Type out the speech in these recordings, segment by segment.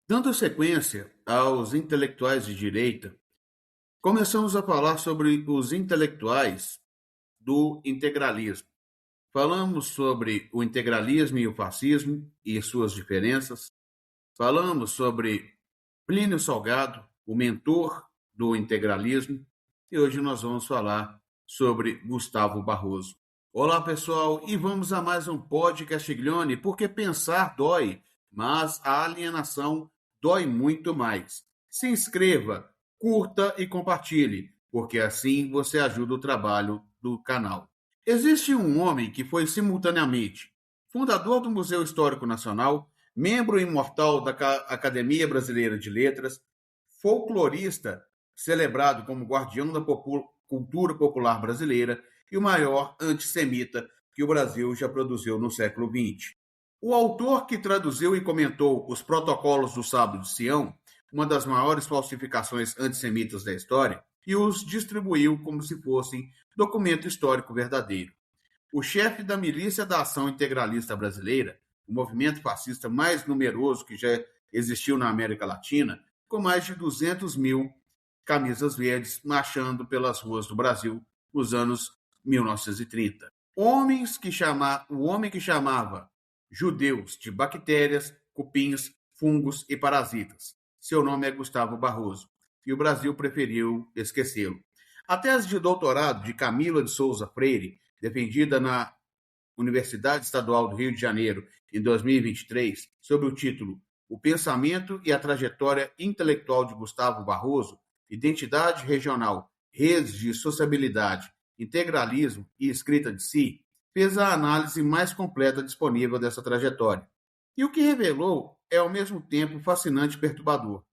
Dando sequência aos intelectuais de direita, começamos a falar sobre os intelectuais do integralismo. Falamos sobre o integralismo e o fascismo e suas diferenças. Falamos sobre Plínio Salgado, o mentor do integralismo, e hoje nós vamos falar sobre Gustavo Barroso. Olá, pessoal, e vamos a mais um podcast Glione, porque pensar dói, mas a alienação dói muito mais. Se inscreva, curta e compartilhe, porque assim você ajuda o trabalho do canal. Existe um homem que foi simultaneamente fundador do Museu Histórico Nacional, membro imortal da Academia Brasileira de Letras, folclorista celebrado como guardião da cultura popular brasileira e o maior antissemita que o Brasil já produziu no século XX. O autor que traduziu e comentou os protocolos do Sábado de Sião, uma das maiores falsificações antissemitas da história, e os distribuiu como se fossem documento histórico verdadeiro. O chefe da Milícia da Ação Integralista Brasileira, o movimento fascista mais numeroso que já existiu na América Latina, com mais de 200 mil camisas verdes marchando pelas ruas do Brasil nos anos 1930. O homem que chamava judeus de bactérias, cupins, fungos e parasitas. Seu nome é Gustavo Barroso, e o Brasil preferiu esquecê-lo. A tese de doutorado de Camila de Souza Freire, defendida na Universidade Estadual do Rio de Janeiro em 2023, sob o título O Pensamento e a Trajetória Intelectual de Gustavo Barroso, Identidade Regional, Redes de Sociabilidade, Integralismo e Escrita de Si, fez a análise mais completa disponível dessa trajetória. E o que revelou é ao mesmo tempo fascinante e perturbador.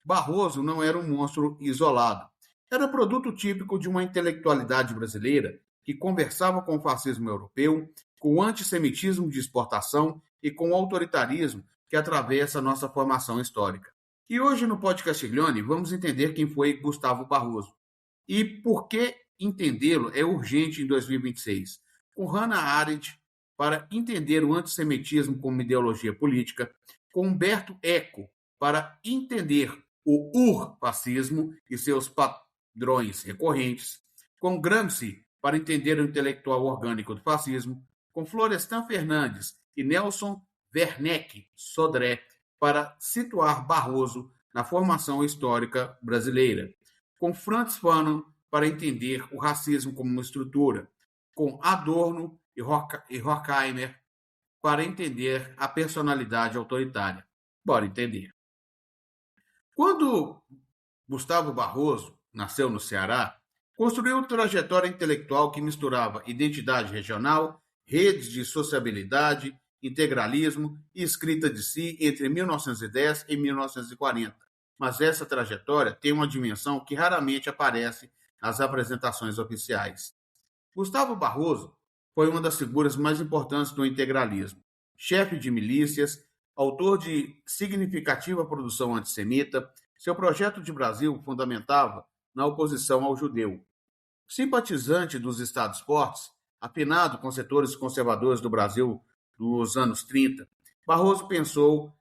Barroso não era um monstro isolado. Era produto típico de uma intelectualidade brasileira que conversava com o fascismo europeu, com o antissemitismo de exportação e com o autoritarismo que atravessa a nossa formação histórica. E hoje no podcast Glione vamos entender quem foi Gustavo Barroso e por que entendê-lo é urgente em 2026. Com Hannah Arendt para entender o antissemitismo como ideologia política, com Humberto Eco para entender o urfascismo e seus padrões recorrentes, com Gramsci para entender o intelectual orgânico do fascismo, com Florestan Fernandes e Nelson Werneck Sodré para situar Barroso na formação histórica brasileira, com Franz Fanon para entender o racismo como uma estrutura, com Adorno e Horkheimer para entender a personalidade autoritária. Bora entender. Quando Gustavo Barroso nasceu no Ceará, construiu uma trajetória intelectual que misturava identidade regional, redes de sociabilidade, integralismo e escrita de si entre 1910 e 1940. Mas essa trajetória tem uma dimensão que raramente aparece nas apresentações oficiais. Gustavo Barroso foi uma das figuras mais importantes do integralismo. Chefe de milícias, autor de significativa produção antissemita, seu projeto de Brasil fundamentava na oposição ao judeu. Simpatizante dos Estados Fortes, afinado com setores conservadores do Brasil dos anos 30, Barroso pensou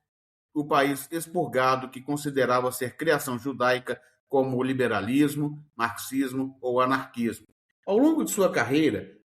o país expurgado que considerava ser criação judaica como liberalismo, marxismo ou anarquismo. Ao longo de sua carreira,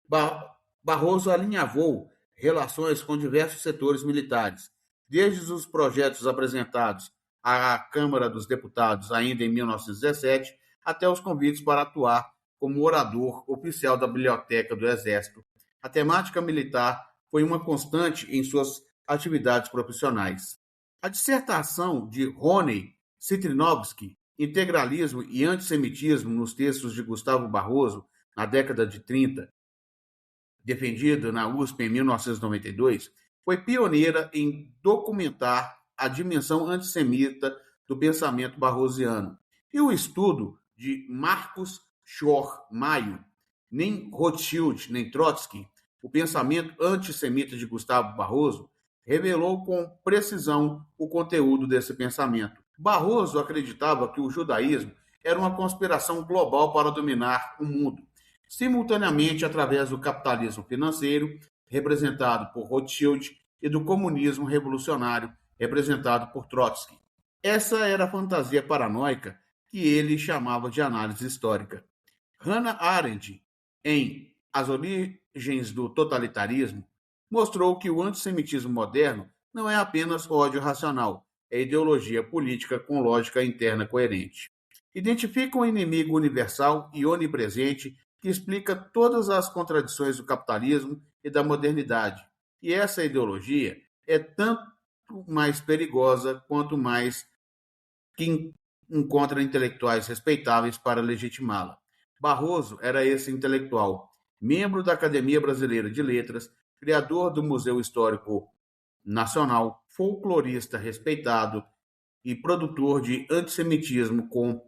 Barroso alinhavou relações com diversos setores militares, desde os projetos apresentados à Câmara dos Deputados ainda em 1917, até os convites para atuar como orador oficial da Biblioteca do Exército. A temática militar foi uma constante em suas atividades profissionais. A dissertação de Rony Citrinovski, Integralismo e Antissemitismo nos textos de Gustavo Barroso, na década de 30, defendida na USP em 1992, foi pioneira em documentar a dimensão antissemita do pensamento barrosiano. E o estudo de Marcus Schor Maio, nem Rothschild nem Trotsky, o pensamento antissemita de Gustavo Barroso, revelou com precisão o conteúdo desse pensamento. Barroso acreditava que o judaísmo era uma conspiração global para dominar o mundo, simultaneamente através do capitalismo financeiro, representado por Rothschild, e do comunismo revolucionário, representado por Trotsky. Essa era a fantasia paranoica que ele chamava de análise histórica. Hannah Arendt, em As Origens do Totalitarismo, mostrou que o antissemitismo moderno não é apenas ódio racional, é ideologia política com lógica interna coerente. Identifica um inimigo universal e onipresente que explica todas as contradições do capitalismo e da modernidade. E essa ideologia é tanto mais perigosa quanto mais que encontra intelectuais respeitáveis para legitimá-la. Barroso era esse intelectual, membro da Academia Brasileira de Letras, criador do Museu Histórico Nacional, folclorista respeitado e produtor de antissemitismo com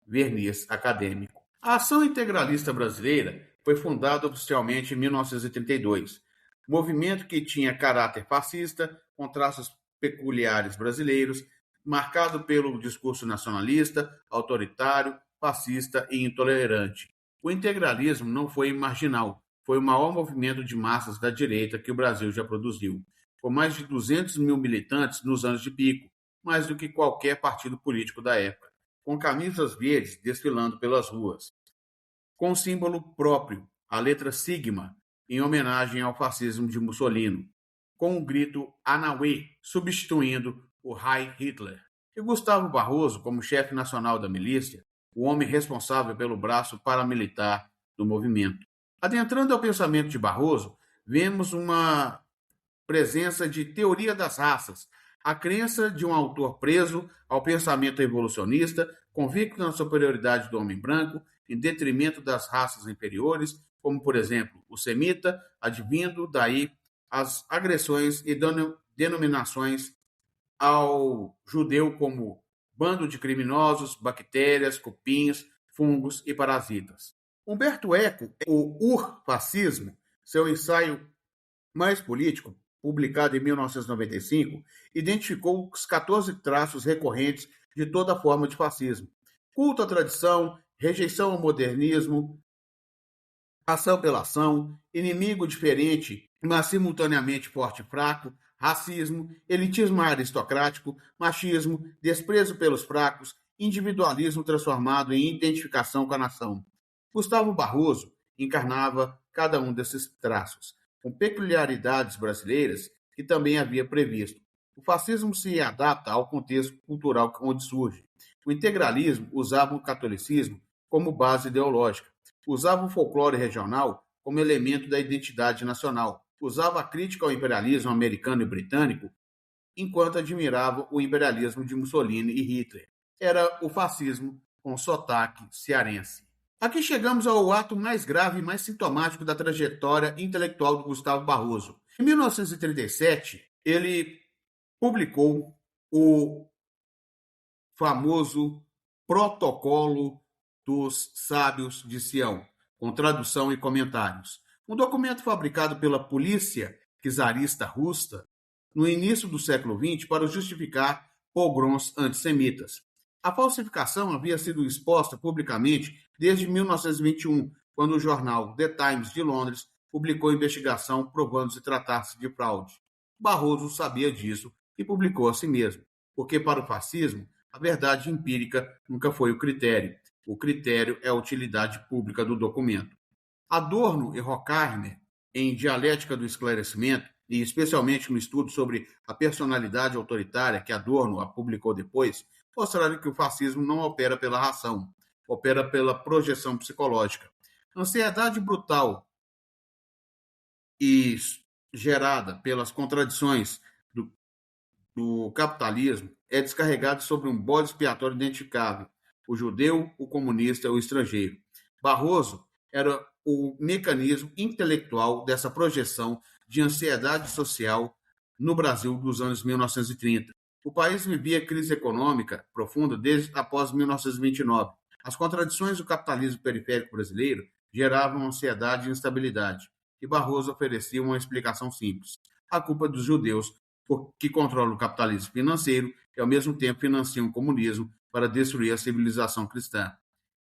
verniz acadêmico. A Ação Integralista Brasileira foi fundada oficialmente em 1932, movimento que tinha caráter fascista, com traços peculiares brasileiros, marcado pelo discurso nacionalista, autoritário, fascista e intolerante. O integralismo não foi marginal, foi o maior movimento de massas da direita que o Brasil já produziu, com mais de 200 mil militantes nos anos de pico, mais do que qualquer partido político da época, com camisas verdes desfilando pelas ruas, com símbolo próprio, a letra sigma, em homenagem ao fascismo de Mussolini, com o grito Anauê, substituindo o Heil Hitler. E Gustavo Barroso, como chefe nacional da milícia, o homem responsável pelo braço paramilitar do movimento. Adentrando ao pensamento de Barroso, vemos uma presença de teoria das raças, a crença de um autor preso ao pensamento evolucionista, convicto na superioridade do homem branco, em detrimento das raças inferiores, como, por exemplo, o semita, advindo daí as agressões e denominações ao judeu como bando de criminosos, bactérias, cupins, fungos e parasitas. Humberto Eco, o Urfascismo, seu ensaio mais político, publicado em 1995, identificou os 14 traços recorrentes de toda forma de fascismo: culto à tradição, rejeição ao modernismo, ação pela ação, inimigo diferente, mas simultaneamente forte e fraco, racismo, elitismo aristocrático, machismo, desprezo pelos fracos, individualismo transformado em identificação com a nação. Gustavo Barroso encarnava cada um desses traços, com peculiaridades brasileiras que também havia previsto. O fascismo se adapta ao contexto cultural onde surge. O integralismo usava o catolicismo como base ideológica, usava o folclore regional como elemento da identidade nacional, usava a crítica ao imperialismo americano e britânico, enquanto admirava o imperialismo de Mussolini e Hitler. Era o fascismo com sotaque cearense. Aqui chegamos ao ato mais grave e mais sintomático da trajetória intelectual de Gustavo Barroso. Em 1937, ele publicou o famoso Protocolo dos Sábios de Sião, com tradução e comentários. Um documento fabricado pela polícia czarista russa no início do século XX para justificar pogroms antissemitas. A falsificação havia sido exposta publicamente desde 1921, quando o jornal The Times de Londres publicou investigação provando-se tratar-se de fraude. Barroso sabia disso e publicou a si mesmo, porque para o fascismo a verdade empírica nunca foi o critério. O critério é a utilidade pública do documento. Adorno e Horkheimer, em Dialética do Esclarecimento, e especialmente no estudo sobre a personalidade autoritária que Adorno publicou depois, mostraram que o fascismo não opera pela ração, opera pela projeção psicológica. Ansiedade brutal e gerada pelas contradições do capitalismo é descarregado sobre um bode expiatório identificável: o judeu, o comunista, o estrangeiro. Barroso era o mecanismo intelectual dessa projeção de ansiedade social no Brasil dos anos 1930. O país vivia crise econômica profunda desde após 1929. As contradições do capitalismo periférico brasileiro geravam ansiedade e instabilidade, e Barroso oferecia uma explicação simples: a culpa dos judeus, que controlam o capitalismo financeiro e, ao mesmo tempo, financiam o comunismo para destruir a civilização cristã.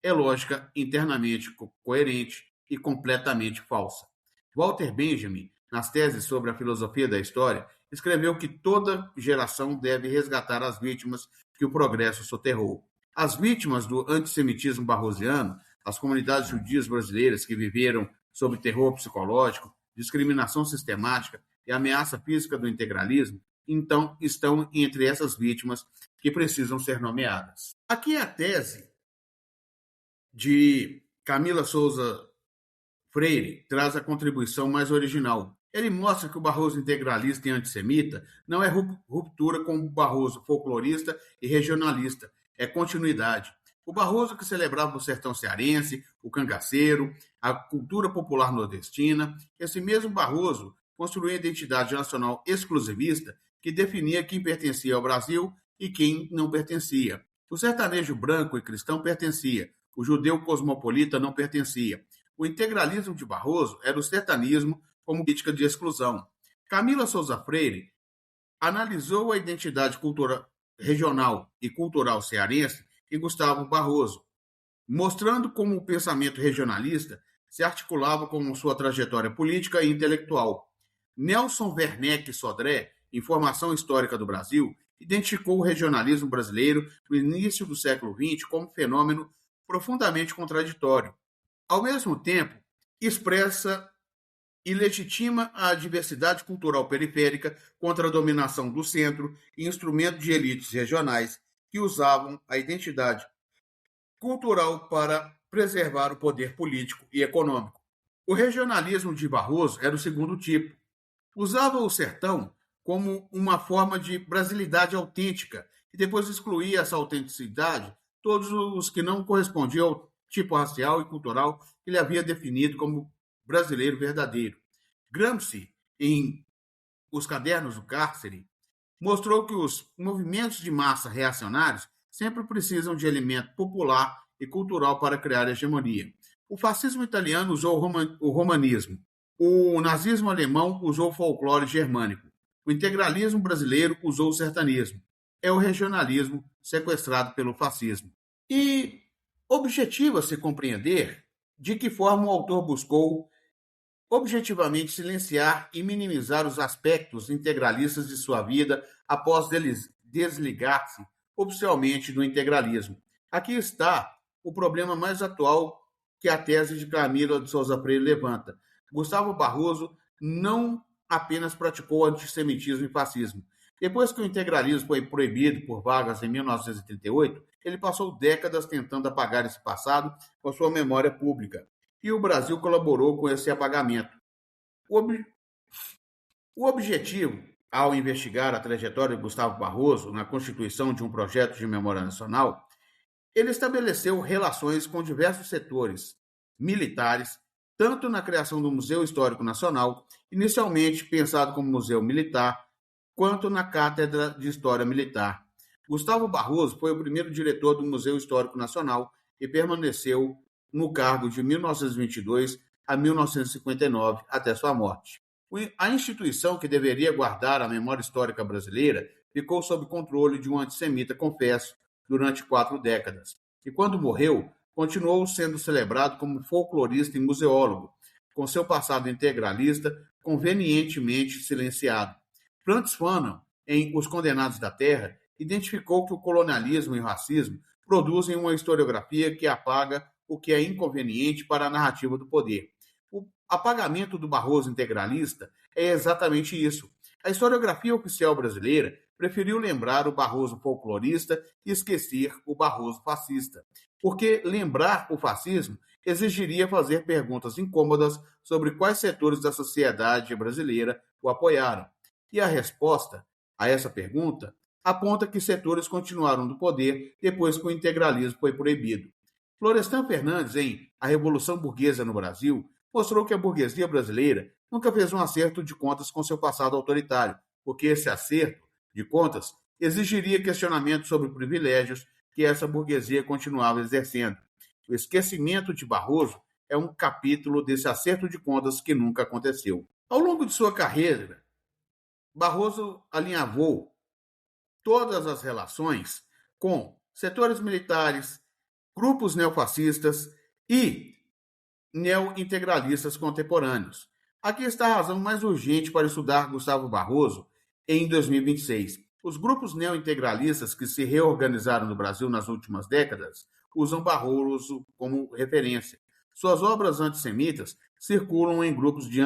É lógica internamente coerente e completamente falsa. Walter Benjamin, nas teses sobre a filosofia da história, escreveu que toda geração deve resgatar as vítimas que o progresso soterrou. As vítimas do antissemitismo barrosiano, as comunidades judias brasileiras que viveram sob terror psicológico, discriminação sistemática e ameaça física do integralismo, então estão entre essas vítimas que precisam ser nomeadas. Aqui é a tese de Camila Souza Freire traz a contribuição mais original. Ele mostra que o Barroso integralista e antissemita não é ruptura com o Barroso folclorista e regionalista, é continuidade. O Barroso que celebrava o sertão cearense, o cangaceiro, a cultura popular nordestina, esse mesmo Barroso construiu a identidade nacional exclusivista que definia quem pertencia ao Brasil e quem não pertencia. O sertanejo branco e cristão pertencia, o judeu cosmopolita não pertencia. O integralismo de Barroso era o sertanismo como política de exclusão. Camila Souza Freire analisou a identidade cultural, regional e cultural cearense em Gustavo Barroso, mostrando como o pensamento regionalista se articulava com sua trajetória política e intelectual. Nelson Werneck Sodré, em Formação Histórica do Brasil, identificou o regionalismo brasileiro no início do século XX como fenômeno profundamente contraditório. Ao mesmo tempo, expressa e legitima a diversidade cultural periférica contra a dominação do centro e instrumento de elites regionais que usavam a identidade cultural para preservar o poder político e econômico. O regionalismo de Barroso era o segundo tipo. Usava o sertão como uma forma de brasilidade autêntica e depois excluía essa autenticidade todos os que não correspondiam ao tipo racial e cultural que ele havia definido como brasileiro verdadeiro. Gramsci, em Os Cadernos do Cárcere, mostrou que os movimentos de massa reacionários sempre precisam de elemento popular e cultural para criar hegemonia. O fascismo italiano usou o romanismo. O nazismo alemão usou o folclore germânico. O integralismo brasileiro usou o sertanismo. É o regionalismo sequestrado pelo fascismo. E objetiva-se compreender de que forma o autor buscou objetivamente silenciar e minimizar os aspectos integralistas de sua vida após desligar-se oficialmente do integralismo. Aqui está o problema mais atual que a tese de Camila de Souza Freire levanta. Gustavo Barroso não apenas praticou antissemitismo e fascismo. Depois que o integralismo foi proibido por Vargas em 1938, ele passou décadas tentando apagar esse passado com a sua memória pública. E o Brasil colaborou com esse apagamento. O objetivo, ao investigar a trajetória de Gustavo Barroso na constituição de um projeto de memória nacional, ele estabeleceu relações com diversos setores militares, tanto na criação do Museu Histórico Nacional, inicialmente pensado como museu militar, quanto na Cátedra de História Militar. Gustavo Barroso foi o primeiro diretor do Museu Histórico Nacional e permaneceu no cargo de 1922 a 1959, até sua morte. A instituição que deveria guardar a memória histórica brasileira ficou sob controle de um antissemita confesso durante 4 décadas. E quando morreu, continuou sendo celebrado como folclorista e museólogo, com seu passado integralista convenientemente silenciado. Franz Fanon, em Os Condenados da Terra, identificou que o colonialismo e o racismo produzem uma historiografia que apaga o que é inconveniente para a narrativa do poder. O apagamento do Barroso integralista é exatamente isso. A historiografia oficial brasileira preferiu lembrar o Barroso folclorista e esquecer o Barroso fascista, porque lembrar o fascismo exigiria fazer perguntas incômodas sobre quais setores da sociedade brasileira o apoiaram. E a resposta a essa pergunta aponta que setores continuaram no poder depois que o integralismo foi proibido. Florestan Fernandes, em A Revolução Burguesa no Brasil, mostrou que a burguesia brasileira nunca fez um acerto de contas com seu passado autoritário, porque esse acerto de contas exigiria questionamento sobre privilégios que essa burguesia continuava exercendo. O esquecimento de Barroso é um capítulo desse acerto de contas que nunca aconteceu. Ao longo de sua carreira, Barroso alinhavou todas as relações com setores militares, grupos neofascistas e neointegralistas contemporâneos. Aqui está a razão mais urgente para estudar Gustavo Barroso em 2026. Os grupos neointegralistas que se reorganizaram no Brasil nas últimas décadas usam Barroso como referência. Suas obras antissemitas circulam em grupos de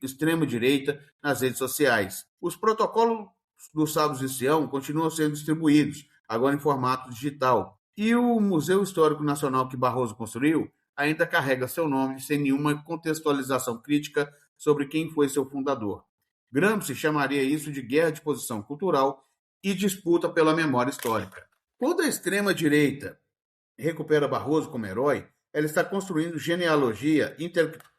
extrema-direita nas redes sociais. Os protocolos dos Sábios de Sião continuam sendo distribuídos, agora em formato digital. E o Museu Histórico Nacional que Barroso construiu ainda carrega seu nome sem nenhuma contextualização crítica sobre quem foi seu fundador. Gramsci chamaria isso de guerra de posição cultural e disputa pela memória histórica. Quando a extrema-direita recupera Barroso como herói, ela está construindo genealogia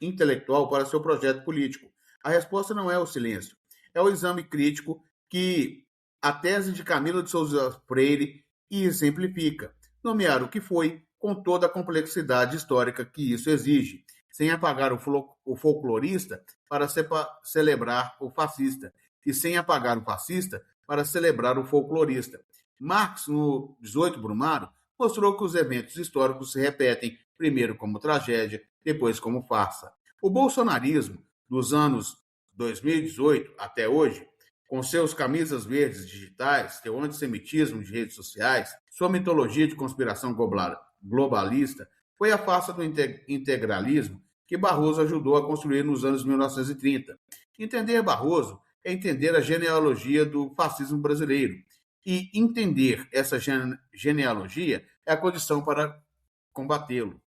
intelectual para seu projeto político. A resposta não é o silêncio, é o exame crítico que a tese de Camilo de Souza Freire exemplifica. Nomear o que foi, com toda a complexidade histórica que isso exige, sem apagar o folclorista para celebrar o fascista, e sem apagar o fascista para celebrar o folclorista. Marx, no 18 Brumário, mostrou que os eventos históricos se repetem, primeiro como tragédia, depois como farsa. O bolsonarismo, dos anos 2018 até hoje, com seus camisas verdes digitais, seu antissemitismo de redes sociais, sua mitologia de conspiração globalista, foi a farsa do integralismo que Barroso ajudou a construir nos anos 1930. Entender Barroso é entender a genealogia do fascismo brasileiro. E entender essa genealogia é a condição para combatê-lo.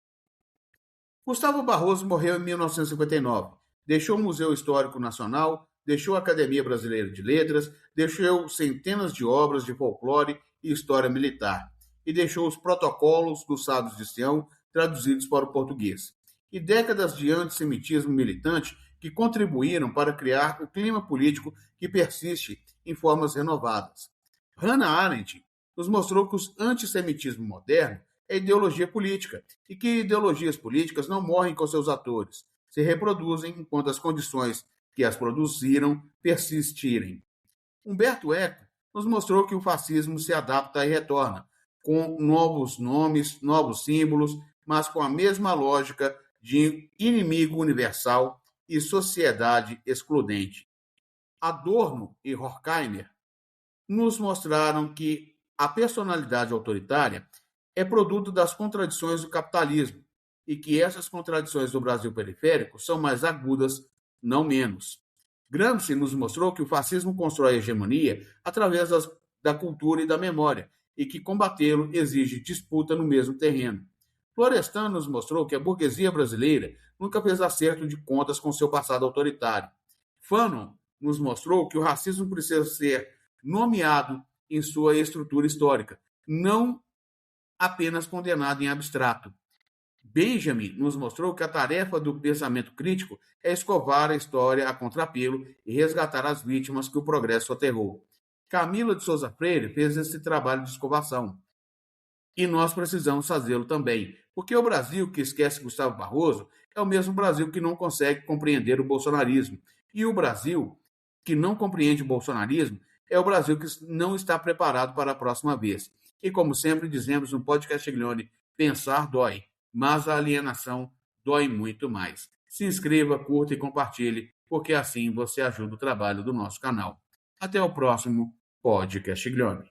Gustavo Barroso morreu em 1959. Deixou o Museu Histórico Nacional, deixou a Academia Brasileira de Letras, deixou centenas de obras de folclore e história militar. E deixou os protocolos dos Sábios de Sião traduzidos para o português. E décadas de antissemitismo militante que contribuíram para criar o clima político que persiste em formas renovadas. Hannah Arendt nos mostrou que o antissemitismo moderno é ideologia política e que ideologias políticas não morrem com seus atores, se reproduzem enquanto as condições que as produziram persistirem. Humberto Eco nos mostrou que o fascismo se adapta e retorna, com novos nomes, novos símbolos, mas com a mesma lógica de inimigo universal e sociedade excludente. Adorno e Horkheimer nos mostraram que a personalidade autoritária é produto das contradições do capitalismo e que essas contradições do Brasil periférico são mais agudas, não menos. Gramsci nos mostrou que o fascismo constrói a hegemonia através da cultura e da memória e que combatê-lo exige disputa no mesmo terreno. Florestan nos mostrou que a burguesia brasileira nunca fez acerto de contas com seu passado autoritário. Fanon nos mostrou que o racismo precisa ser nomeado em sua estrutura histórica, não apenas condenado em abstrato. Benjamin nos mostrou que a tarefa do pensamento crítico é escovar a história a contrapelo e resgatar as vítimas que o progresso aterrou. Camilo de Souza Freire fez esse trabalho de escovação. E nós precisamos fazê-lo também, porque o Brasil que esquece Gustavo Barroso é o mesmo Brasil que não consegue compreender o bolsonarismo. E o Brasil que não compreende o bolsonarismo é o Brasil que não está preparado para a próxima vez. E como sempre dizemos no podcast Castiglione, pensar dói, mas a alienação dói muito mais. Se inscreva, curta e compartilhe, porque assim você ajuda o trabalho do nosso canal. Até o próximo podcast Castiglione.